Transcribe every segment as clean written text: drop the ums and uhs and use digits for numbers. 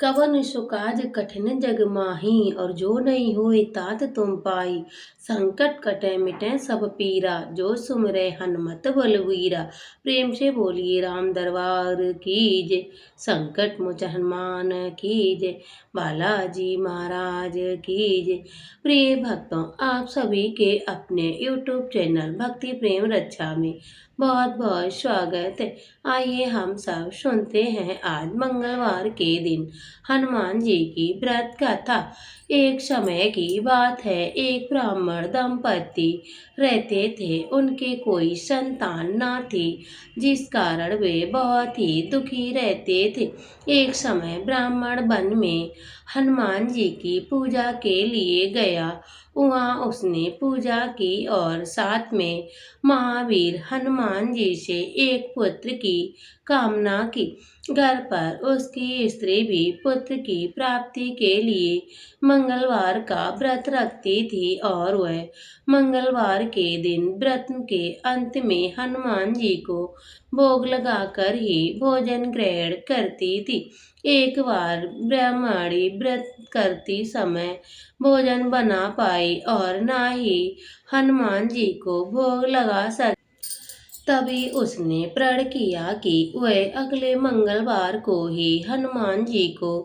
कवन सो काज कठिन जग माही, और जो नहीं होए तात तुम पाई। संकट कटे मिटे सब पीरा, जो सुमिरै हनुमत बलवीरा। प्रेम से बोलिए राम दरबार की जय। संकट मोचन हनुमान की जय। बालाजी महाराज की जय। प्रिय भक्तों, आप सभी के अपने YouTube चैनल भक्ति प्रेम रक्षा में बहुत बहुत स्वागत है। आइए हम सब सुनते हैं आज मंगलवार के दिन हनुमान जी की व्रत कथा। एक समय की बात है, एक ब्राह्मण दंपति रहते थे। उनके कोई संतान ना थी, जिस कारण वे बहुत ही दुखी रहते थे। एक समय ब्राह्मण वन में हनुमान जी की पूजा के लिए गया। वहाँ उसने पूजा की और साथ में महावीर हनुमान जी से एक पुत्र की कामना की। घर पर उसकी स्त्री भी पुत्र की प्राप्ति के लिए मंगलवार का व्रत रखती थी और वह मंगलवार के दिन व्रत के अंत में हनुमान जी को भोग लगाकर ही भोजन ग्रहण करती थी। एक बार ब्राह्मणी व्रत करती समय भोजन बना पाई और ना ही हनुमान जी को भोग लगा सकी। तभी उसने प्रण किया कि वह अगले मंगलवार को ही हनुमान जी को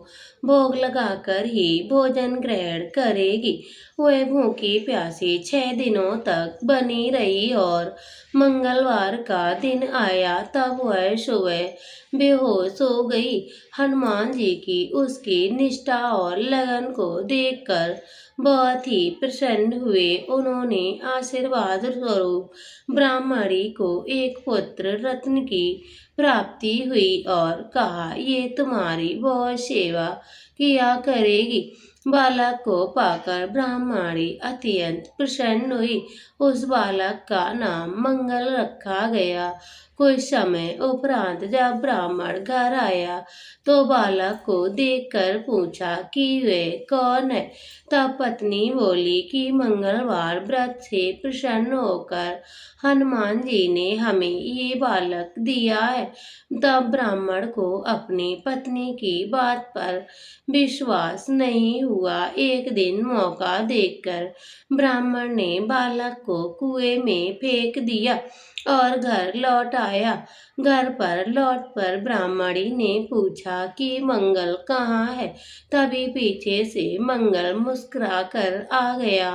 भोग लगाकर ही भोजन ग्रहण करेगी। वह भूखी प्यासी 6 दिनों तक बनी रही और मंगलवार का दिन आया तब वह सुबह बेहोश हो गई। हनुमान जी की उसकी निष्ठा और लगन को देखकर बहुत ही प्रसन्न हुए। उन्होंने आशीर्वाद स्वरूप ब्राह्मणी को एक पुत्र रत्न की प्राप्ति हुई और कहा, ये तुम्हारी बहुत सेवा किया करेगी। बालक को पाकर ब्राह्मणी अत्यंत प्रसन्न हुई। उस बालक का नाम मंगल रखा गया। कुछ समय उपरांत जब ब्राह्मण घर आया तो बालक को देखकर पूछा कि वे कौन है। तब पत्नी बोली कि मंगलवार व्रत से प्रसन्न होकर हनुमान जी ने हमें ये बालक दिया है। तब ब्राह्मण को अपनी पत्नी की बात पर विश्वास नहीं हुआ। एक दिन मौका देखकर ब्राह्मण ने बालक को कुएं में फेंक दिया और घर लौट आया। घर पर लौट कर ब्राह्मणी ने पूछा कि मंगल कहाँ है। तभी पीछे से मंगल मुस्कुरा कर आ गया।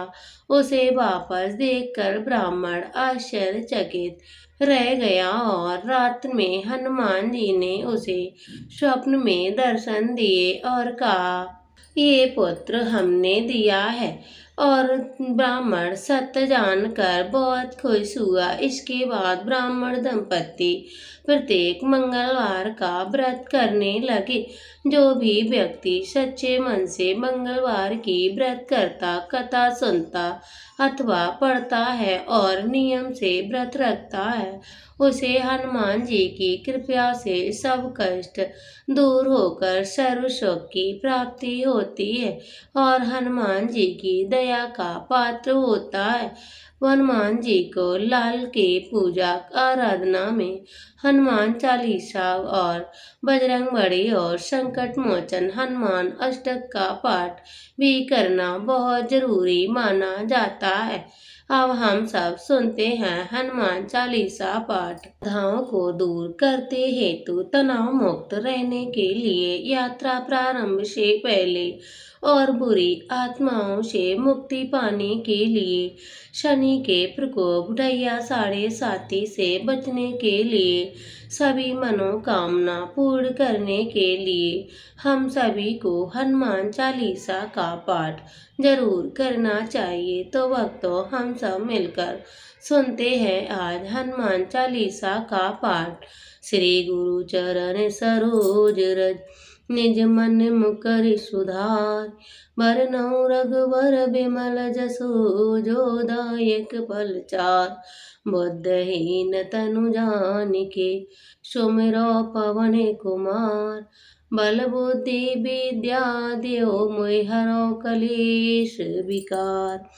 उसे वापस देखकर ब्राह्मण आश्चर्यचकित रह गया और रात में हनुमान जी ने उसे स्वप्न में दर्शन दिए और कहा, ये पुत्र हमने दिया है। और ब्राह्मण सत्य जानकर बहुत खुश हुआ। इसके बाद ब्राह्मण दंपति प्रत्येक मंगलवार का व्रत करने लगे। जो भी व्यक्ति सच्चे मन से मंगलवार की व्रत करता, कथा सुनता अथवा पढ़ता है और नियम से व्रत रखता है, उसे हनुमान जी की कृपा से सब कष्ट दूर होकर सर्व सुख की प्राप्ति होती है और हनुमान जी की दया का पात्र होता है। हनुमान जी को लाल के पूजा आराधना में हनुमान चालीसा और बजरंगबली और संकट मोचन हनुमान अष्टक का पाठ भी करना बहुत जरूरी माना जाता है। अब हम सब सुनते हैं हनुमान चालीसा पाठ। बाधाओं को दूर करते हेतु तनाव मुक्त रहने के लिए यात्रा प्रारंभ से पहले और बुरी आत्माओं से मुक्ति पाने के लिए शनि के प्रकोप ढैया साढ़े साथी से बचने के लिए सभी मनोकामना पूर्ण करने के लिए हम सभी को हनुमान चालीसा का पाठ जरूर करना चाहिए। तो भक्तों, हम सब मिलकर सुनते हैं आज हनुमान चालीसा का पाठ। श्री गुरु चरण सरोज रज, निज मन मुकर सुधार। बरनउँ रघुबर बिमल जसु, जो दायक फल चार। बुद्धहीन तनु जानिके, सुमिरौ पवन कुमार। बल बुद्धि विद्या देओ, मोहि हरौ कलेश विकार।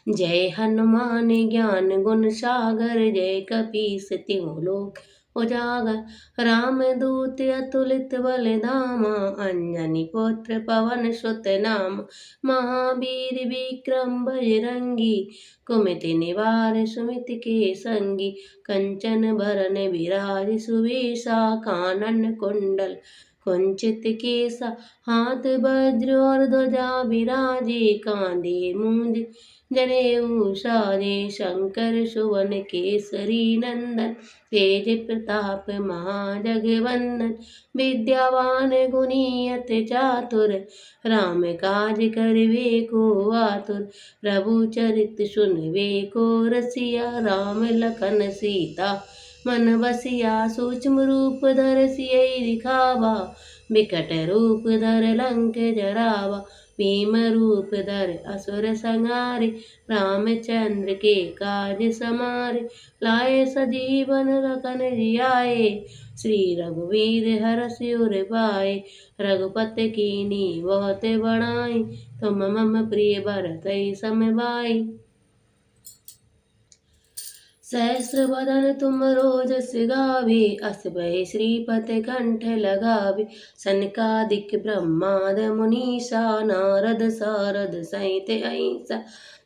जय हनुमान ज्ञान गुण सागर, जय कपीस तिहुँ लोक उजागर। राम दूत अतुलित बल धामा, अंजनी पुत्र पवन सुत नाम। महावीर विक्रम बजरंगी, कुमति निवार सुमति के संगी। कंचन बरन विराज सुबेसा, कानन कुंडल कुंचित केसा। हाथ वज्र और ध्वजा विराजे, कांधे मूंज जनेऊ साजे। शंकर सुवन केसरी नंदन, तेज प्रताप महाजगवंदन। विद्यावान गुणी अति चातुर, राम काज करिबे को आतुर। प्रभु चरित सुनबे को रसिया, राम लखन सीता मन बसिया। सूक्ष्म रूप धर सियहि दिखावा, बिकट रूप धर लंक जरावा। भीम रूप धर असुर संहारे, रामचंद्र के काज समारे। लाए सजीवन लखन जियाए, श्री रघुवीर हरषि उर पाए। रघुपति कीन्ही बहुत बड़ाई, तुम मम प्रिय भरतहि सम भाई। सहस्र बदन तुम रोजस गावे, अस भय श्रीपति कंठ लगावे। सनकादिक ब्रह्माद मुनीसा, नारद सारद सहित अहिंसा।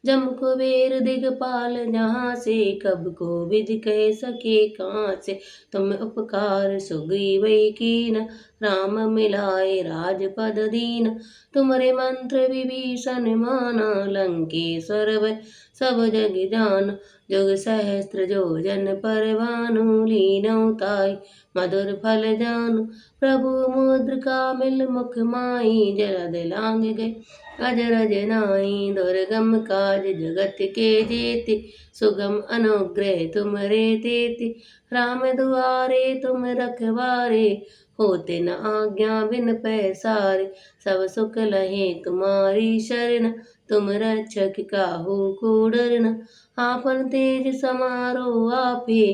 जम कुबेर दिगपाल जहाँ से, कब को विधि कह सके कहाँ से। तुम उपकार सुग्रीव कीन्हा, राम मिलाए राजपद दीन्हा। तुमरे मंत्र विभीषण माना, लंकेश्वर भय सब जग जाना। जुग सहस्त्र जो जन पर भानु, लीनौ ताहि मधुर फल जानु। प्रभु मुद्रिका मिल मुख माहि, जलद लांग गए अजरज नाहि। दुर्गम काज जगत के जेते, सुगम अनुग्रह तुमरे तेते। राम दुआरे तुम रखवारे, होते न आज्ञा बिन पैसारे। सब सुख लहे तुम्हारी शरण, तुम रक्षक काहू को डरना। आपन तेज समारो आपे,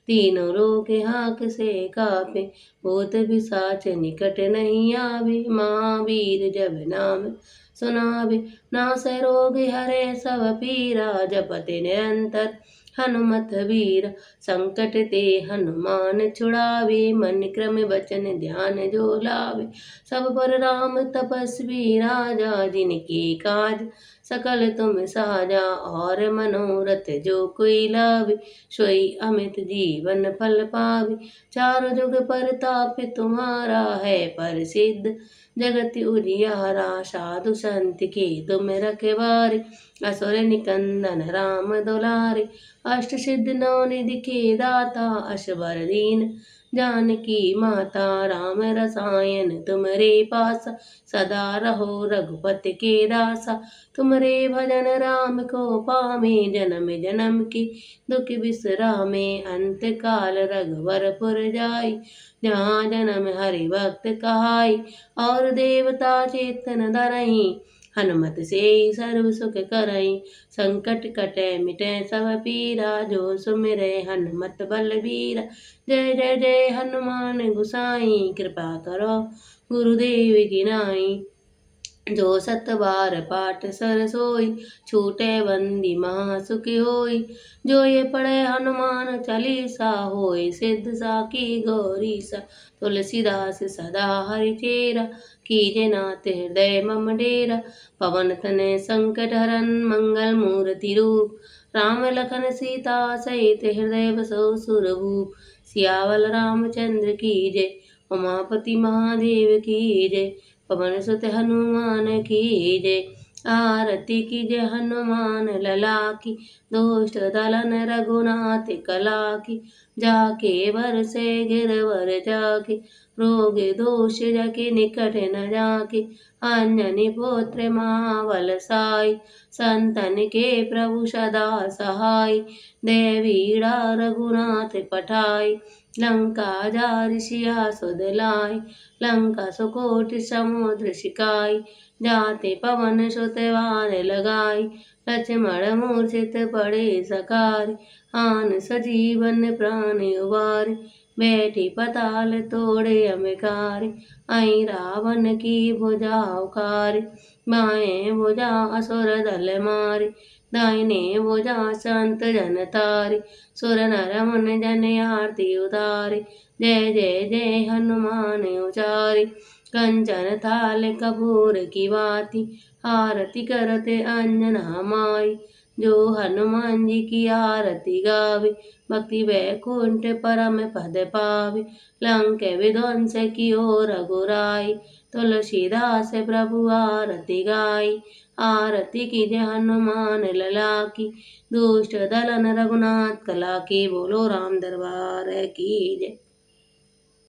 तीनों लोक हाक से कापे। भूत पिशाच निकट नहीं आवे, महावीर जब नाम सुनावे। नासै रोग हरै सब पीरा, जपति निरंतर हनुमत वीरा। संकट ते हनुमान छुड़ावे, मन क्रम वचन ध्यान जो लावे। सब पर राम तपस्वी राजा, जिनके काज सकल तुम साजा। और मनोरथ जो कोई लावे, सोई अमित जीवन फल पावे। चार जुग परताप तुम्हारा है प्रसिद्ध, जगत उजियारा। साधु संत के तुम रखवारे, असुर निकंदन राम दुलारे। अष्ट सिद्धि नौ निधि के दाता, असबर दीन जानकी माता। राम रसायन तुमरे पासा, सदा रहो रघुपति के दासा। तुमरे भजन राम को पावे, जन्म जन्म के दुख बिसरामे। अंत काल रघुवरपुर जाई, जहाँ जन्म हरि भक्त कहाई। और देवता चेतन धरहीं, हनुमत से सर्व सुख करहीं। संकट कटै मिटै सब पीरा, जो सुमिरै हनुमत बलबीरा। जय जय जय हनुमान गोसाई, कृपा करो गुरुदेव की नाई। जो सत बार पाठ सर सोई, छूटे बंदी महासुखी होई। जो ये पढ़े हनुमान चालीसा, होय सिद्ध साकी गौरीसा। तुलसीदास सदा हरिचेरा, कीजे नाथ हृदय मम डेरा। पवन तनय संकट हरन, मंगल मूर्ति रूप। राम लखन सीता सहित हृदय बसौ सुरभूप। सियावल रामचंद्र की जय, उमापति महादेव की जय। पवन सुत हनुमान की जय, आरती कीजय हनुमान लला की। दुष्ट दलन रघुनाथ कला की, जाके बर से गिरवर जाके। रोग दोष जके निकट न जाके, अंजनी पुत्र महाबल साई। संतन के प्रभु सदा सहाय, देवीड़ा रघुनाथ पठाई। लंका जारि सिया सुध लाई, लंका सुकोटि समुद्र सिकाई। जाते पवन सुत बाण लगाई, लक्ष्मण मूर्छित पड़े सकार। आन सजीवन प्राण उबारे, बैठी पताल तोड़े अमिकार। आई रावण की भुजा उखारे, बाएं भुजा असुर दल मारे। दाहिने भुजा संत जन तारे, सुर नर मुनि जन आरती उतारे, जय जय जय हनुमान उचारे। कंचन थाल कपूर की बाती, आरती करते अंजना माई। जो हनुमान जी की आरती गावे, भक्ति वैकुंठ परम पद पावे। लंक विध्वंस की ओर रघुराई, तुलसीदास प्रभु आरती गाई। आरती कीजे हनुमान लला की, दुष्ट दलन रघुनाथ कला की। बोलो राम दरबार की जय।